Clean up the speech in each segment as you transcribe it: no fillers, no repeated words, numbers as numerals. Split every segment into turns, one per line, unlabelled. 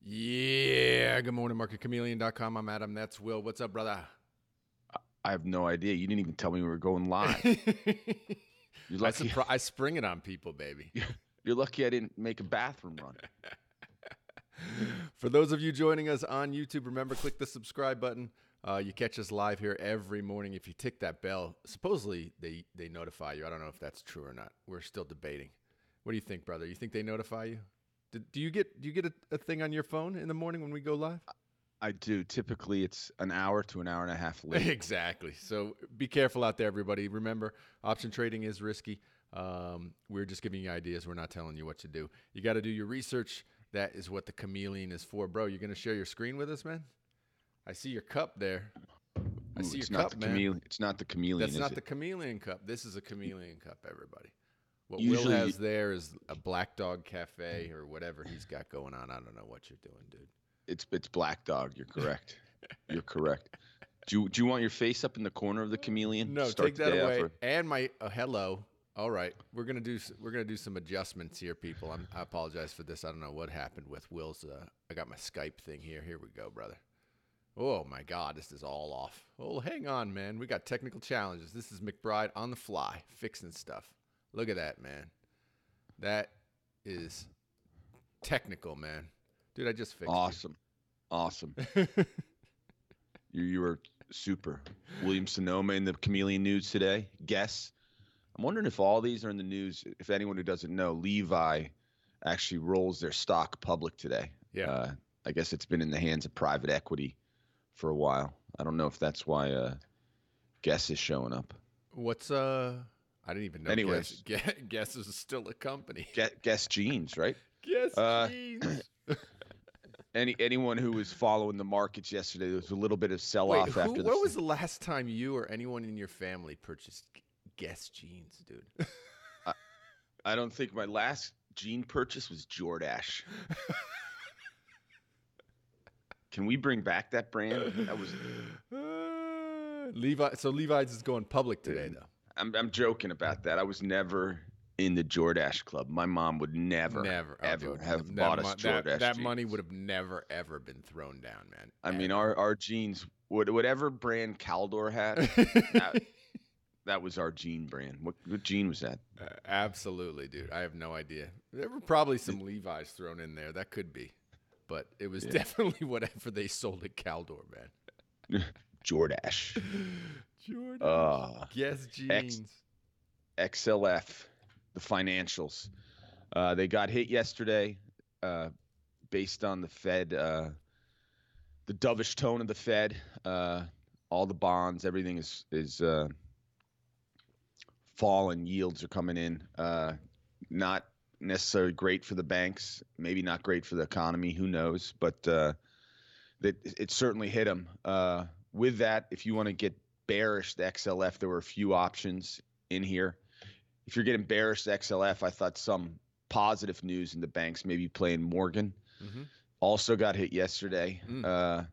Yeah, good morning, MarketChameleon.com. I'm Adam. That's Will. What's up, brother?
I have no idea. You didn't even tell me we were going live. You're lucky.
I spring it on people, baby.
You're lucky I didn't make a bathroom run.
For those of you joining us on YouTube, remember, click the subscribe button. You catch us live here every morning. If you tick that bell, supposedly they notify you. I don't know if that's true or not. We're still debating. What do you think, brother? You think they notify you? Do you get a thing on your phone in the morning when we go live?
I do. Typically, it's an hour to an hour and a half late.
Exactly. So be careful out there, everybody. Remember, option trading is risky. We're just giving you ideas. We're not telling you what to do. You got to do your research. That is what the chameleon is for. Bro, you're going to share your screen with us, man? I see your cup there. I see your cup, man.
It's not the chameleon,
That's not the chameleon cup. This is a chameleon cup, everybody. What Will has there is a Black Dog Cafe or whatever he's got going on. I don't know what you're doing, dude.
It's Black Dog. You're correct. You're correct. Do you want your face up in the corner of the chameleon?
No, take that away. And my hello. All right, we're gonna do some adjustments here, people. I apologize for this. I don't know what happened with Will's. I got my Skype thing here. Here we go, brother. Oh my God, this is all off. Oh, hang on, man. We got technical challenges. This is McBride on the fly, fixing stuff. Look at that, man. That is technical, man. Dude, I just fixed it.
Awesome. You were super. William Sonoma in the Chameleon News today. Guess. I'm wondering if all these are in the news. If anyone who doesn't know, Levi actually rolls their stock public today.
Yeah.
I guess it's been in the hands of private equity for a while. I don't know if that's why Guess is showing up.
What's I didn't even know.
Anyways,
Guess is still a company.
Guess Jeans, right?
Guess Jeans.
Anyone who was following the markets yesterday, there was a little bit of sell-off after.
When was the last time you or anyone in your family purchased Guess Jeans, dude?
I don't think my last jean purchase was Jordache. Can we bring back that brand? That was
Levi. So Levi's is going public today, though.
I'm joking about that. I was never in the Jordache club. My mom would never ever have bought us Jordache.
That money would have never ever been thrown down, man.
I mean, our jeans, whatever brand Caldor had, that was our jean brand. What jean was that?
Absolutely, dude. I have no idea. There were probably some Levi's thrown in there. That could be. But it was definitely whatever they sold at Caldor, man.
Jordache.
Guess Jeans.
XLF, the financials. They got hit yesterday based on the Fed, the dovish tone of the Fed. All the bonds, everything is falling. Yields are coming in. Not necessarily great for the banks, maybe not great for the economy, who knows, but it certainly hit them. With that, if you want to get bearish the XLF, there were a few options in here. If you're getting bearish the XLF, I thought some positive news in the banks, maybe playing Morgan. Also got hit yesterday. It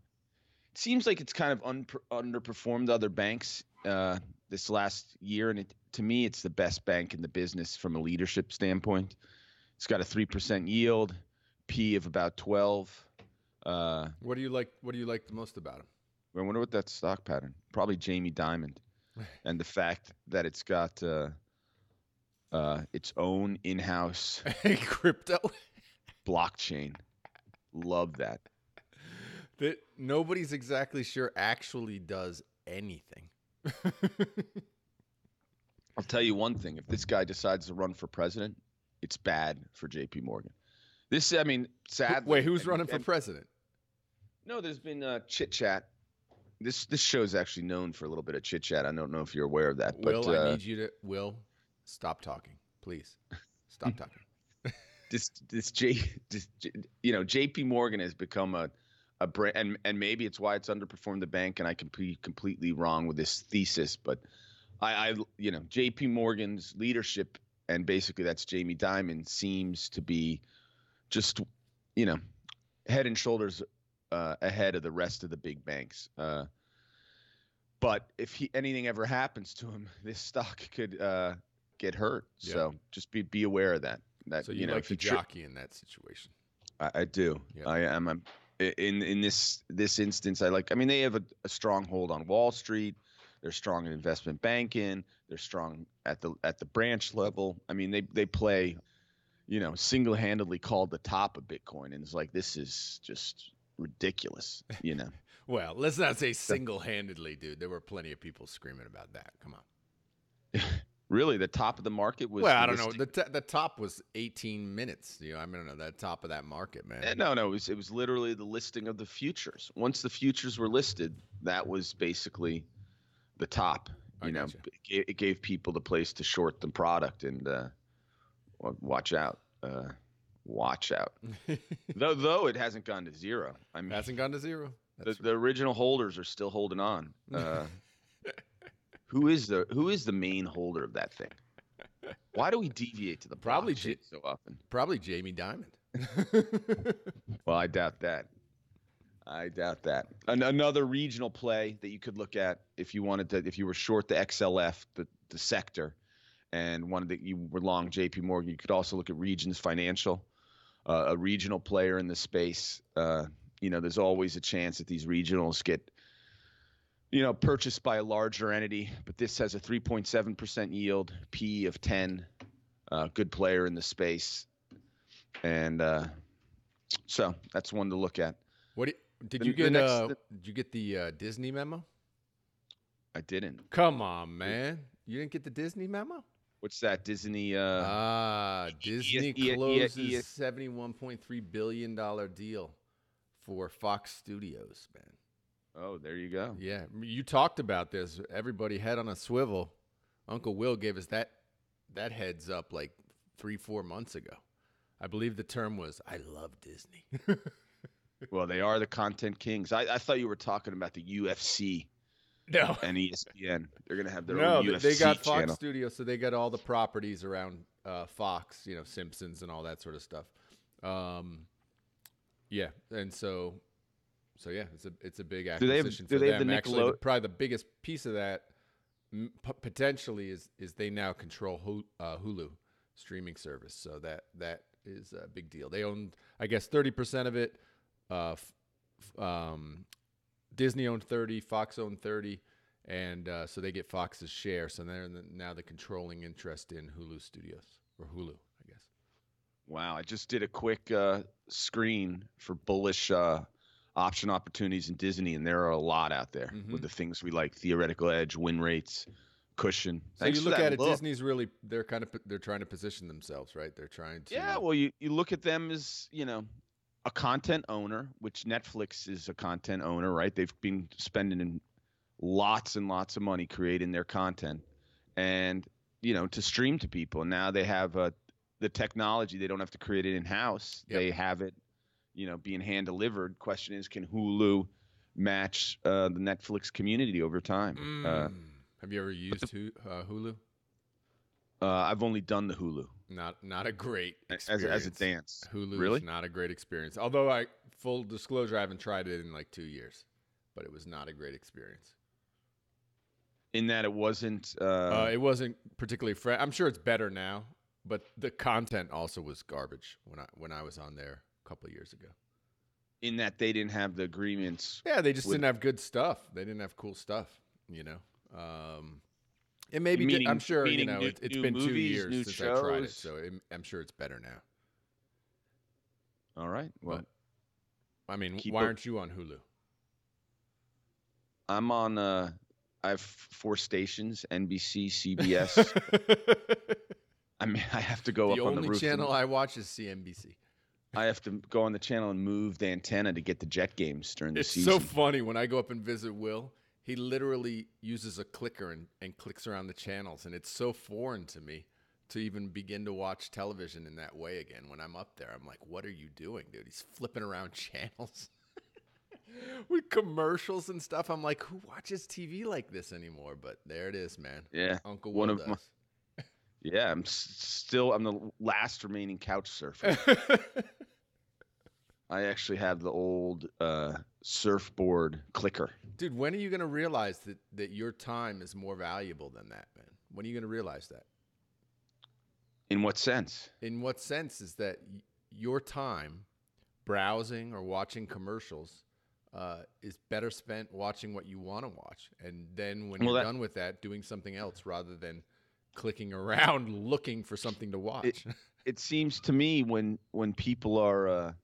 seems like it's kind of underperformed other banks this last year, and to me, it's the best bank in the business from a leadership standpoint. It's got a 3% yield, P of about 12.
What do you like? What do you like the most about them?
I wonder what that stock pattern. Probably Jamie Dimon, and the fact that it's got its own in-house
crypto
blockchain. Love that.
That nobody's exactly sure actually does anything.
I'll tell you one thing. If this guy decides to run for president, it's bad for JPMorgan. Sadly.
Wait, who's running for president?
No, there's been chit-chat. This show's actually known for a little bit of chit-chat. I don't know if you're aware of that.
Will, I need you to, stop talking. Please. Stop talking.
JPMorgan has become a brand, and maybe it's why it's underperformed the bank, and I can be completely wrong with this thesis, but JPMorgan's leadership, and basically that's Jamie Dimon, seems to be just, head and shoulders ahead of the rest of the big banks. But if anything ever happens to him, this stock could get hurt. Yeah. So just be aware of that.
So you like the jockey in that situation.
I do.
Yep.
I am. In this instance, I mean, they have a strong hold on Wall Street. They're strong in investment banking. They're strong at the branch level. I mean, they play, single-handedly called the top of Bitcoin, and it's like, this is just ridiculous.
Well, let's not say single-handedly, dude. There were plenty of people screaming about that. Come on.
Really, the top of the market was.
Well, I don't know. The top was 18 minutes. I don't know, that top of that market, man.
No, it was literally the listing of the futures. Once the futures were listed, that was basically the top.
Gotcha.
It gave people the place to short the product, and watch out. Watch out. though it hasn't gone to zero. I mean,
it hasn't gone to zero.
The original holders are still holding on. Who is the main holder of that thing? Why do we deviate to the blockchain so often?
Probably Jamie Dimon.
Well, I doubt that. Another regional play that you could look at if you were short the XLF, the sector, and you were long JPMorgan, you could also look at Regions Financial, a regional player in the space. There's always a chance that these regionals get purchased by a larger entity, but this has a 3.7% yield, P of 10, good player in the space. And so that's one to look at.
Did you get the Disney memo?
I didn't.
Come on, man. You didn't get the Disney memo?
What's that? Disney?
Disney closes $71.3 billion deal for Fox Studios, man.
Oh, there you go.
Yeah, you talked about this. Everybody head on a swivel. Uncle Will gave us that heads up like 3-4 months ago. I believe the term was, I love Disney.
Well, they are the content kings. I thought you were talking about the UFC.
No.
And ESPN. They're going to have their own UFC
they got Fox
channel.
Studios, so they got all the properties around Fox, Simpsons and all that sort of stuff. Yeah, and so yeah, it's a big acquisition for them. Actually, probably the biggest piece of that potentially is they now control Hulu streaming service. So that is a big deal. They own, I guess, 30% of it. Disney owned 30, Fox owned 30, and so they get Fox's share. So they're now the controlling interest in Hulu Studios, or Hulu, I guess.
Wow, I just did a quick screen for bullish option opportunities in Disney, and there are a lot out there with the things we like: theoretical edge, win rates, cushion.
So you look at it, Disney's really they're trying to position themselves, right? They're trying to.
Yeah, well, you look at them as a content owner, which Netflix is a content owner, right? They've been spending lots and lots of money creating their content, and to stream to people. And now they have the technology; they don't have to create it in house. Yep. They have it. Being hand delivered. Question is, can Hulu match the Netflix community over time?
Have you ever used Hulu?
I've only done the Hulu.
Not a great experience.
As a dance.
Hulu
really?
is not a great experience. Although full disclosure, I haven't tried it in like 2 years, but it was not a great experience.
In that it wasn't
particularly fresh. I'm sure it's better now, but the content also was garbage when I was on there a couple of years ago.
In that they didn't have the agreements.
Yeah, they just didn't have good stuff. They didn't have cool stuff, It may be. I'm sure it's been 2 years since I tried it, so I'm sure it's better now.
All right. Well,
but, why aren't you on Hulu?
I'm on. I have 4 stations: NBC, CBS. I have to go up on the roof.
The only channel I watch is CNBC.
I have to go on the channel and move the antenna to get the Jet games during the season.
It's so funny when I go up and visit Will. He literally uses a clicker and clicks around the channels, and it's so foreign to me to even begin to watch television in that way again. When I'm up there, I'm like, what are you doing, dude? He's flipping around channels with commercials and stuff. I'm like, who watches TV like this anymore? But there it is, man.
Yeah.
Uncle Will does.
Yeah, I'm the last remaining couch surfer. I actually have the old surfboard clicker.
Dude, when are you going to realize that your time is more valuable than that, man? When are you going to realize that?
In what sense?
In what sense is that your time browsing or watching commercials is better spent watching what you want to watch. And then when you're done with that, doing something else rather than clicking around looking for something to watch.
It seems to me when people are,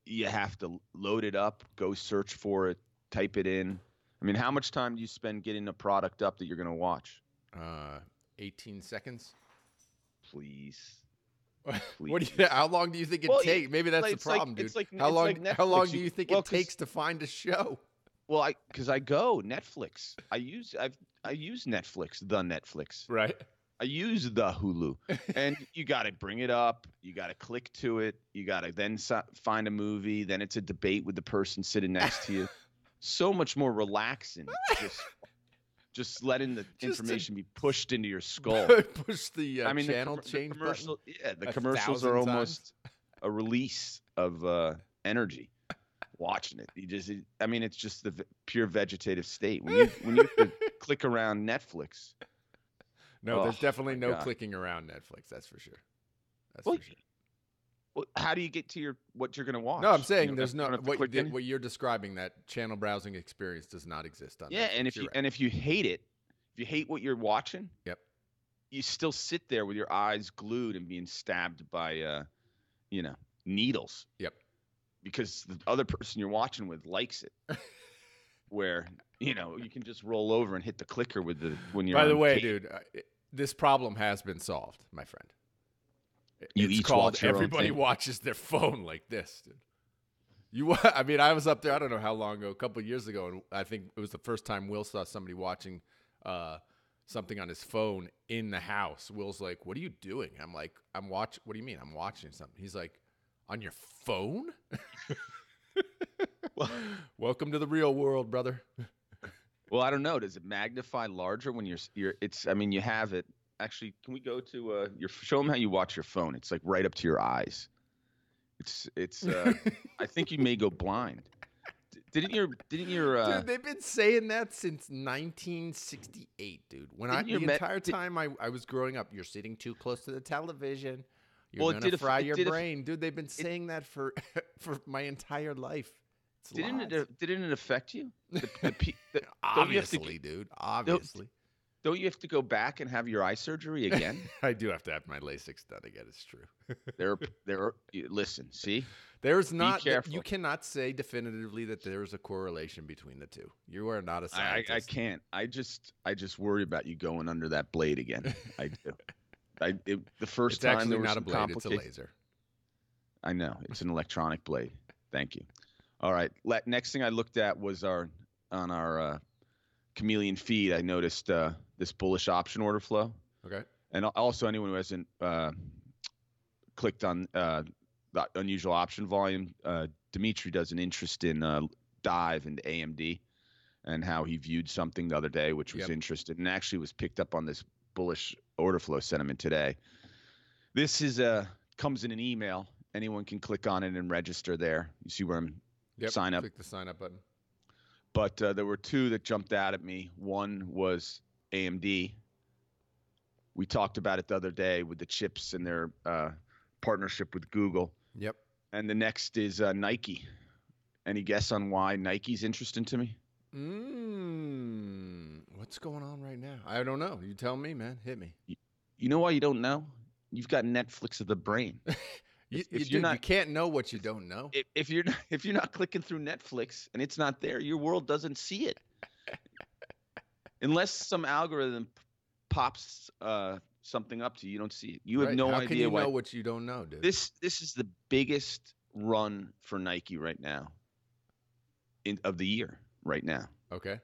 you have to load it up, go search for it, type it in. I mean, how much time do you spend getting a product up that you're going to watch?
18 seconds.
Please.
What do you? How long do you think it takes? Maybe that's the problem, dude. How long do you think it takes to find a show?
Well, because I go Netflix. I use Netflix, the Netflix.
Right.
I use the Hulu, and you got to bring it up. You got to click to it. You got to then find a movie. Then it's a debate with the person sitting next to you. So much more relaxing. Just letting the information be pushed into your skull.
Push the channel change button.
Yeah, the commercials are almost a release of energy. Watching it, it's just the pure vegetative state. When you click around Netflix.
No, there's definitely no clicking around Netflix. That's for sure. For sure.
Well, how do you get to what you're going to watch?
No, I'm saying there's no what you're describing. That channel browsing experience does not exist on.
Yeah,
Netflix.
and if you hate it, if you hate what you're watching,
yep,
you still sit there with your eyes glued and being stabbed by, needles.
Yep,
because the other person you're watching with likes it. Where you can just roll over and hit the clicker when you're.
By the way, dude, this problem has been solved, my friend. It's called everybody watches their phone like this, dude. I was up there, I don't know how long ago, a couple of years ago, and I think it was the first time Will saw somebody watching something on his phone in the house. Will's like, "What are you doing?" I'm like, "I'm watching." "What do you mean? I'm watching something." He's like, "On your phone?" Welcome to the real world, brother.
Well, I don't know. Does it magnify larger when you have it. Actually, can we go to show them how you watch your phone? It's like right up to your eyes. It's I think you may go blind. Didn't your
Dude, they've been saying that since 1968, dude. Entire time I was growing up, you're sitting too close to the television. You're gonna fry your brain. Dude, they've been saying that for my entire life.
Didn't it affect you?
Obviously, dude. Obviously.
Don't you have to go back and have your eye surgery again?
I do have to have my LASIK done again. It's true.
Listen, see?
There's not. You cannot say definitively that there's a correlation between the two. You are not a scientist.
I can't. I just worry about you going under that blade again. I do. The first time there was
not a blade. It's a laser. I
know. It's an electronic blade. Thank you. All right. Next thing I looked at was on our Chameleon feed. I noticed this bullish option order flow.
Okay.
And also anyone who hasn't clicked on the unusual option volume, Dimitri does an interest in dive into AMD and how he viewed something the other day, which was interesting, and actually was picked up on this bullish order flow sentiment today. This comes in an email. Anyone can click on it and register there. You see where I'm sign up.
Click the sign up button.
But there were two that jumped out at me. One was AMD. We talked about it the other day with the chips and their partnership with Google.
Yep.
And the next is Nike. Any guess on why Nike's interesting to me?
What's going on right now? I don't know. You tell me, man. Hit me.
You know why you don't know? You've got Netflix of the brain.
You can't know what you don't know.
If you're not clicking through Netflix and it's not there, your world doesn't see it. Unless some algorithm pops something up to you, you don't see it. You have no idea.
How can you know what you don't know, dude?
This is the biggest run for Nike right now of the year right now.
Okay.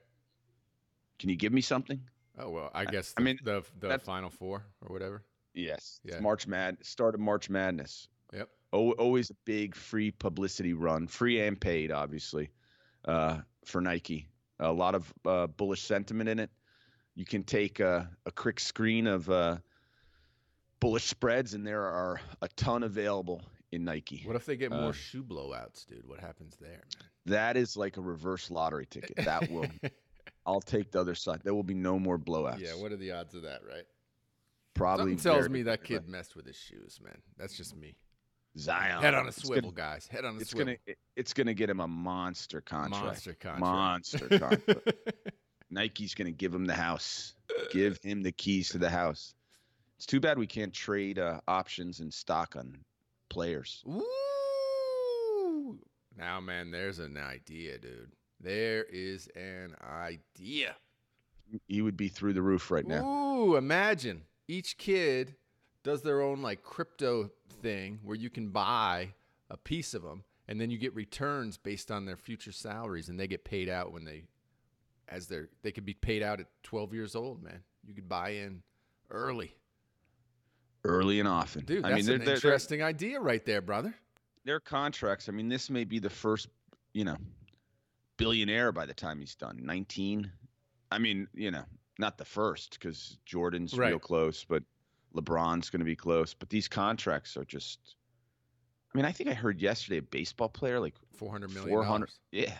Can you give me something?
Oh, well, I guess the Final Four or whatever.
Yes. Yeah. It's start of March Madness.
Yep.
Always a big free publicity run, free and paid, obviously, for Nike. A lot of bullish sentiment in it. You can take a quick screen of bullish spreads, and there are a ton available in Nike.
What if they get more shoe blowouts, dude? What happens there, man?
That is like a reverse lottery ticket. That will. I'll take the other side. There will be no more blowouts.
Yeah. What are the odds of that, right?
Probably.
Something tells me that kid messed with his shoes, man. That's just me.
Zion.
Head on a swivel, guys. Head on a swivel.
It's gonna get him a monster contract.
Monster
contract. Nike's gonna give him the house. Give him the keys to the house. It's too bad we can't trade options and stock on players.
Ooh. Now, man, there's an idea, dude. There is an idea.
He would be through the roof right now.
Ooh, imagine each kid does their own like crypto thing where you can buy a piece of them and then you get returns based on their future salaries, and they get paid out when they could be paid out at 12 years old, man. You could buy in early
and often.
Dude, that's an interesting idea right there, brother.
Their contracts, I mean, this may be the first, billionaire by the time he's done. 19. I mean, not the first, because Jordan's real close, but LeBron's going to be close. But these contracts are just, I mean, I think I heard yesterday a baseball player like
$400 million.
Yeah.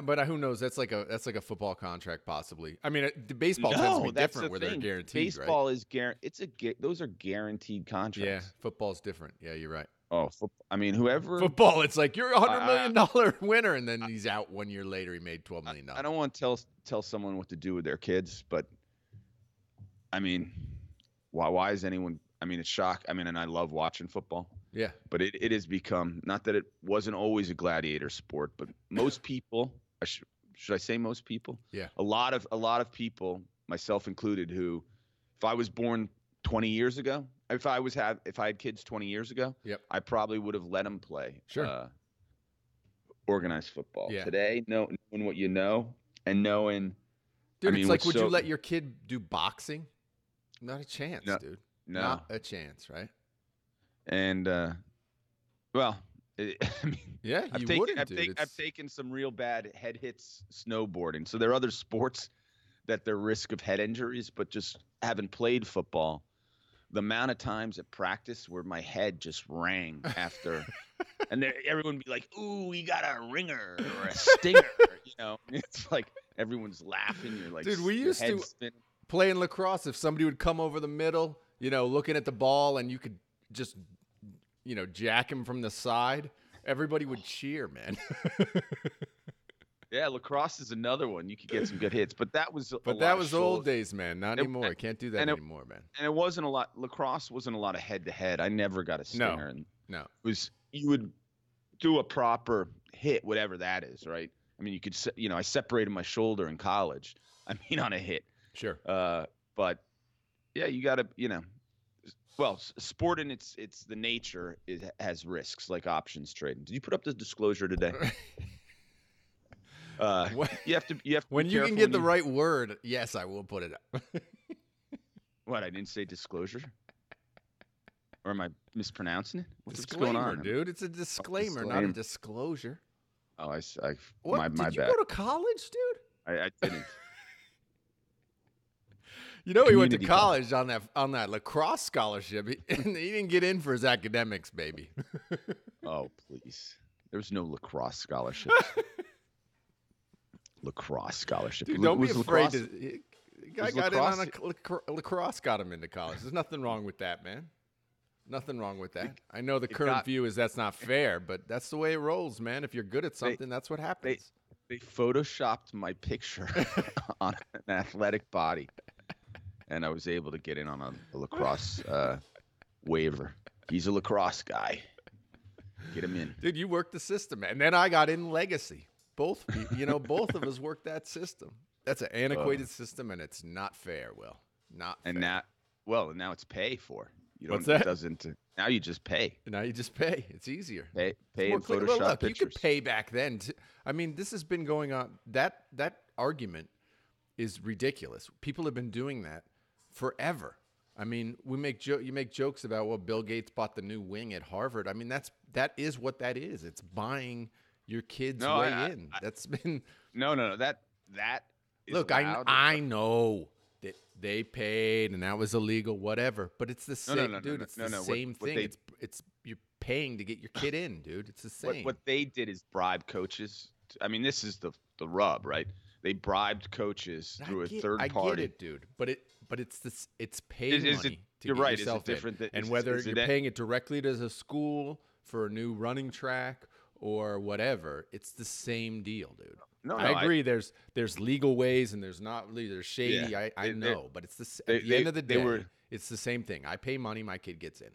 But who knows? That's like a football contract, possibly. I mean, the baseball tends to be different, where they're guaranteed.
Baseball is guaranteed. Those are guaranteed contracts.
Yeah, football's different. Yeah, you're right.
Oh, I mean, whoever
football, it's like you're a $100 million winner, and then he's out 1 year later. He made $12 million.
I don't want to tell someone what to do with their kids, but I mean, why is anyone? I mean, it's shock. I mean, and I love watching football.
Yeah.
But it has become, not that it wasn't always a gladiator sport, but most people, should I say most people?
Yeah.
A lot of people, myself included, who, if I was born 20 years ago, if I had kids 20 years ago,
yep,
I probably would have let them play organized football.
Yeah.
Today, knowing what you know and knowing.
Dude, it's like, would you let your kid do boxing? Not a chance, dude.
No.
Not a chance, right?
And, I mean,
yeah,
I've taken some real bad head hits snowboarding. So there are other sports that their risk of head injuries, but just having played football, the amount of times at practice where my head just rang after, and everyone would be like, "Ooh, he got a ringer or a stinger," It's like everyone's laughing. You're like,
dude, we used to play in lacrosse. If somebody would come over the middle, looking at the ball, and you could just, jack him from the side, everybody would cheer, man.
Yeah, lacrosse is another one. You could get some good hits, but that was
old days, man. Not anymore. I can't do that anymore, man.
And it wasn't a lot. Lacrosse wasn't a lot of head to head. I never got a stinger.
No.
It was, you would do a proper hit, whatever that is, right? I mean, you could, I separated my shoulder in college. I mean, on a hit.
Sure.
But yeah, you got to, well, sport in its the nature has risks, like options trading. Did you put up the disclosure today? You have to.
When you can get the right word, yes, I will put it up.
What? I didn't say disclosure, or am I mispronouncing it? What's
going
on,
dude? It's a disclaimer, not a disclosure.
Oh, my
Did
bad.
you go to college, dude?
I didn't.
He went to college on that lacrosse scholarship, and he didn't get in for his academics, baby.
Oh, please. There's no lacrosse scholarship. Lacrosse scholarship.
Dude, don't be afraid. The guy got in on a lacrosse, got him into college. There's nothing wrong with that, man. Nothing wrong with that. I know the current view is that's not fair, but that's the way it rolls, man. If you're good at something, that's what happens.
They photoshopped my picture on an athletic body, and I was able to get in on a lacrosse waiver. He's a lacrosse guy. Get him in.
Dude, you worked the system, man. And then I got in legacy. Both of us worked that system. That's an antiquated system, and it's not fair, Will. Not fair.
And now it's pay for.
What's that?
Now you just pay.
Now you just pay. It's easier.
Pay and Photoshop pictures.
You could pay back then. I mean, this has been going on. That argument is ridiculous. People have been doing that forever. I mean, you make jokes about, well, Bill Gates bought the new wing at Harvard. I mean, that is what that is. It's buying your kid's way in. That's been
no. That is
look. I know that they paid and that was illegal, whatever. But it's the same, dude. It's the same thing. It's you're paying to get your kid in, dude. It's the same.
What they did is bribe coaches. I mean, this is the rub, right? they bribed coaches through a third
I
party.
get it, dude. But it's paid
Is
money
it,
to
you're
get
right.
yourself
Is it different?
in. And whether you're paying it directly to a school for a new running track or whatever, it's the same deal, dude.
No,
I agree. There's legal ways and there's shady.
Yeah,
I know, but it's at the end of the day, it's the same thing. I pay money, my kid gets in.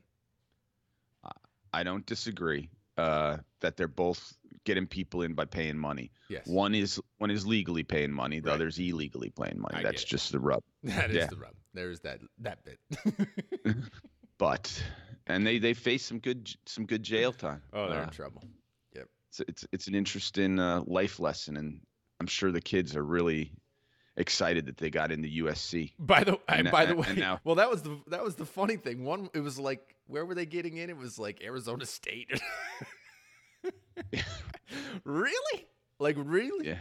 I don't disagree that they're both getting people in by paying money.
Yes.
One is legally paying money. The other's illegally paying money. That's just the rub.
That is the rub. There's that bit.
But they face some good jail time.
Oh, they're in trouble. Yep.
It's an interesting life lesson, and I'm sure the kids are really excited that they got into USC.
By the way, well, that was the funny thing. One, it was like, where were they getting in? It was like Arizona State. Really? Like, really?
Yeah.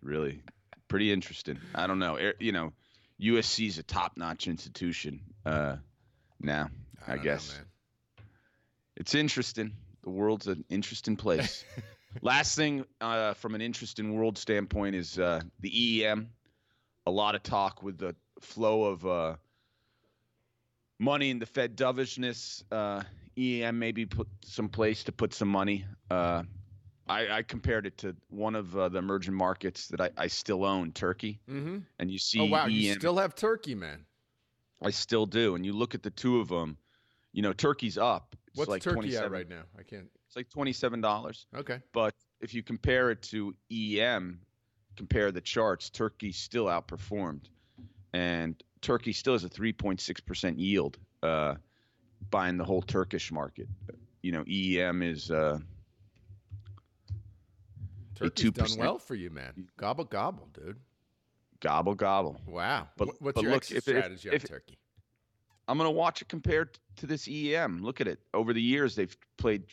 Really, pretty interesting. I don't know. USC is a top-notch institution now. I guess
know, man.
It's interesting. The world's an interesting place. Last thing from an interesting world standpoint is the EEM. A lot of talk with the flow of money in the Fed dovishness. EEM maybe put some place to put some money. I compared it to one of the emerging markets that I still own, Turkey.
Mm-hmm.
And you see,
oh wow,
EEM,
you still have Turkey, man.
I still do. And you look at the two of them. Turkey's up. It's
What's
like
Turkey at right now? I can't.
It's like $27.
Okay.
But if you compare it to EM, compare the charts, Turkey still outperformed. And Turkey still has a 3.6% yield buying the whole Turkish market. EM is
Turkey's done well for you, man. Gobble, gobble, dude.
Gobble, gobble.
Wow.
But
what's your exit strategy on Turkey?
I'm going to watch it compared to this EM. Look at it. Over the years, they've played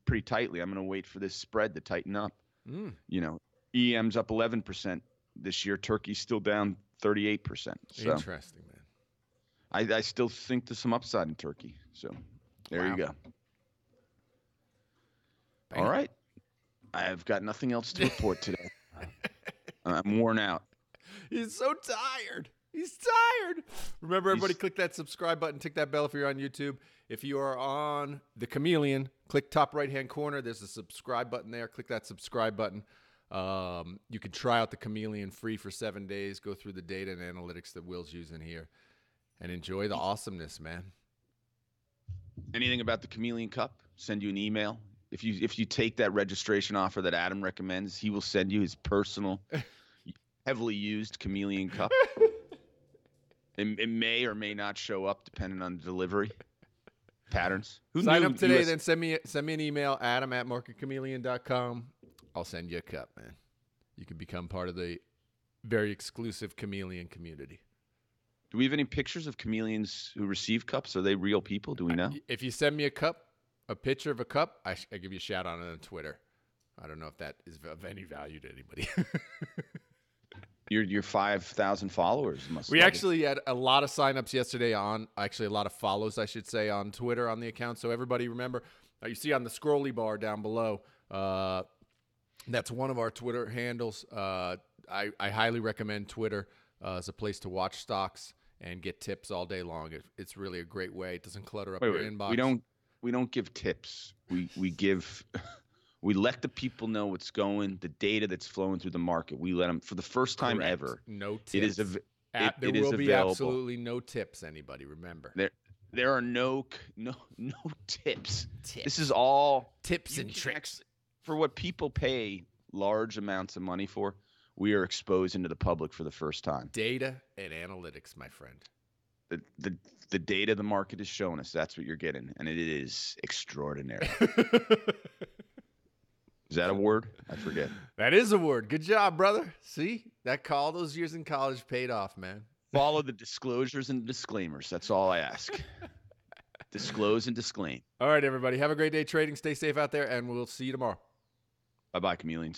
pretty tightly. I'm going to wait for this spread to tighten up. EM's up 11% this year. Turkey's still down 38%. So
interesting, man.
I still think there's some upside in Turkey. So there you go. Bang. All right. I've got nothing else to report today. I'm worn out.
He's so tired. He's tired. Remember, everybody, click that subscribe button. Tick that bell if you're on YouTube. If you are on the Chameleon, click top right-hand corner. There's a subscribe button there. Click that subscribe button. You can try out the Chameleon free for 7 days. Go through the data and analytics that Will's using here. And enjoy the awesomeness, man.
Anything about the Chameleon Cup? Send you an email. If you take that registration offer that Adam recommends, he will send you his personal, heavily used Chameleon Cup. It may or may not show up depending on the delivery patterns.
Sign up today, then send me an email, Adam@MarketChameleon.com. I'll send you a cup, man. You can become part of the very exclusive Chameleon community.
Do we have any pictures of chameleons who receive cups? Are they real people? Do we know?
If you send me a picture of a cup, I give you a shout out on Twitter. I don't know if that is of any value to anybody.
Your 5,000 followers must.
We actually had a lot of signups yesterday a lot of follows, I should say, on Twitter on the account. So everybody remember, you see on the scrolly bar down below, that's one of our Twitter handles. I highly recommend Twitter as a place to watch stocks and get tips all day long. It's really a great way. It doesn't clutter up your inbox.
We don't give tips. We give. We let the people know what's going, the data that's flowing through the market. We let them, for the first time ever.
No tips.
It is
there will be
available.
Absolutely no tips. Anybody remember?
There are no tips. This is all
tips and tricks
for what people pay large amounts of money for. We are exposing to the public for the first time.
Data and analytics, my friend.
The data the market is showing us, that's what you're getting, and it is extraordinary. Is that a word? I forget.
That is a word. Good job, brother. See? All those years in college paid off, man.
Follow the disclosures and disclaimers. That's all I ask. Disclose and disclaim.
All right, everybody. Have a great day trading. Stay safe out there, and we'll see you tomorrow.
Bye-bye, chameleons.